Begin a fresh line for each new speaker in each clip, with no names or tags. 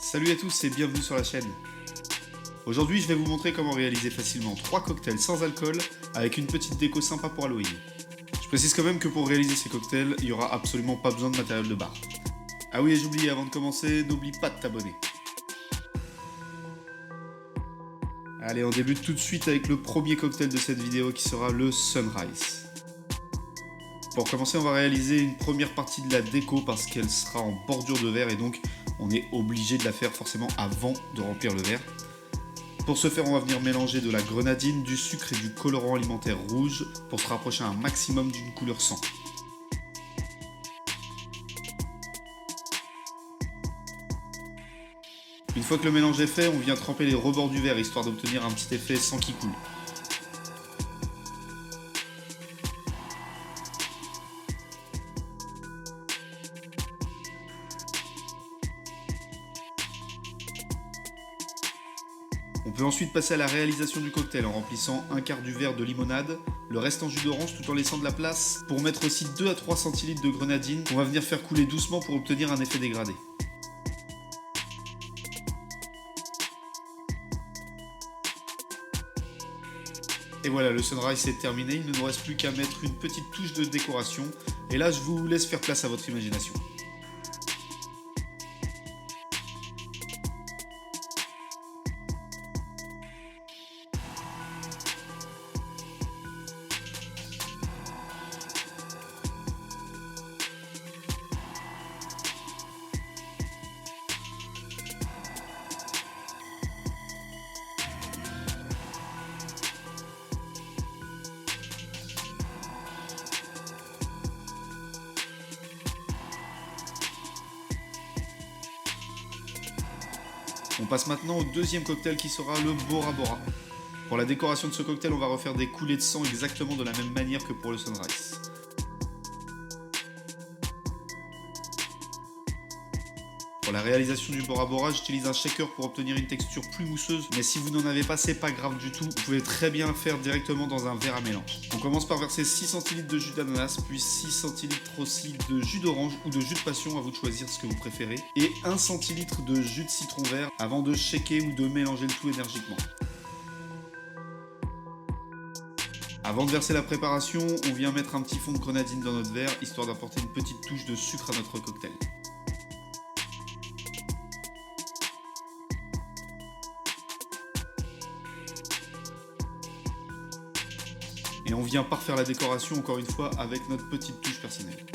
Salut à tous et bienvenue sur la chaîne. Aujourd'hui, je vais vous montrer comment réaliser facilement 3 cocktails sans alcool avec une petite déco sympa pour Halloween. Je précise quand même que pour réaliser ces cocktails, il n'y aura absolument pas besoin de matériel de bar. Ah oui, et j'oubliais avant de commencer, n'oublie pas de t'abonner. Allez, on débute tout de suite avec le premier cocktail de cette vidéo qui sera le Sunrise. Pour commencer, on va réaliser une première partie de la déco parce qu'elle sera en bordure de verre et donc on est obligé de la faire forcément avant de remplir le verre. Pour ce faire, on va venir mélanger de la grenadine, du sucre et du colorant alimentaire rouge pour se rapprocher un maximum d'une couleur sang. Une fois que le mélange est fait, on vient tremper les rebords du verre histoire d'obtenir un petit effet sang qui coule. On peut ensuite passer à la réalisation du cocktail en remplissant un quart du verre de limonade, le reste en jus d'orange tout en laissant de la place pour mettre aussi 2 à 3 centilitres de grenadine qu'on va venir faire couler doucement pour obtenir un effet dégradé. Et voilà, le Sunrise est terminé, il ne nous reste plus qu'à mettre une petite touche de décoration et là je vous laisse faire place à votre imagination. On passe maintenant au deuxième cocktail qui sera le Bora Bora. Pour la décoration de ce cocktail, on va refaire des coulées de sang exactement de la même manière que pour le Sunrise. Pour la réalisation du Bora Bora, j'utilise un shaker pour obtenir une texture plus mousseuse, mais si vous n'en avez pas, c'est pas grave du tout, vous pouvez très bien le faire directement dans un verre à mélange. On commence par verser 6 centilitres de jus d'ananas, puis 6 centilitres aussi de jus d'orange ou de jus de passion, à vous de choisir ce que vous préférez, et 1 centilitre de jus de citron vert avant de shaker ou de mélanger le tout énergiquement. Avant de verser la préparation, on vient mettre un petit fond de grenadine dans notre verre, histoire d'apporter une petite touche de sucre à notre cocktail. Et on vient parfaire la décoration encore une fois avec notre petite touche personnelle.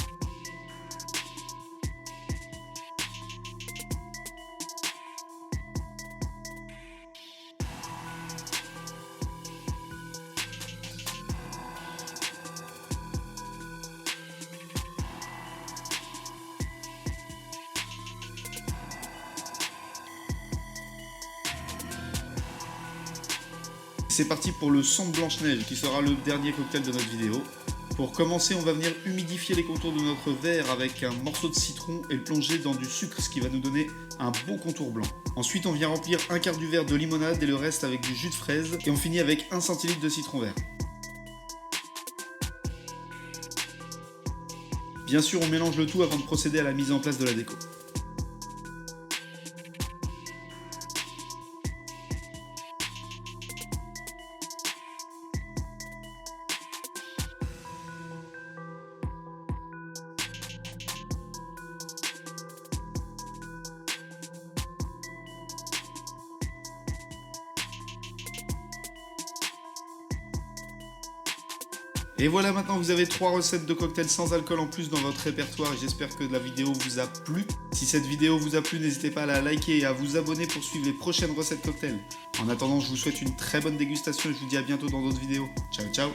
C'est parti pour le sang de Blanche-Neige qui sera le dernier cocktail de notre vidéo. Pour commencer, on va venir humidifier les contours de notre verre avec un morceau de citron et le plonger dans du sucre, ce qui va nous donner un beau contour blanc. Ensuite, on vient remplir un quart du verre de limonade et le reste avec du jus de fraise et on finit avec 1 centilitre de citron vert. Bien sûr, on mélange le tout avant de procéder à la mise en place de la déco. Et voilà, maintenant vous avez 3 recettes de cocktails sans alcool en plus dans votre répertoire et j'espère que la vidéo vous a plu. Si cette vidéo vous a plu, n'hésitez pas à la liker et à vous abonner pour suivre les prochaines recettes cocktails. En attendant, je vous souhaite une très bonne dégustation et je vous dis à bientôt dans d'autres vidéos. Ciao ciao.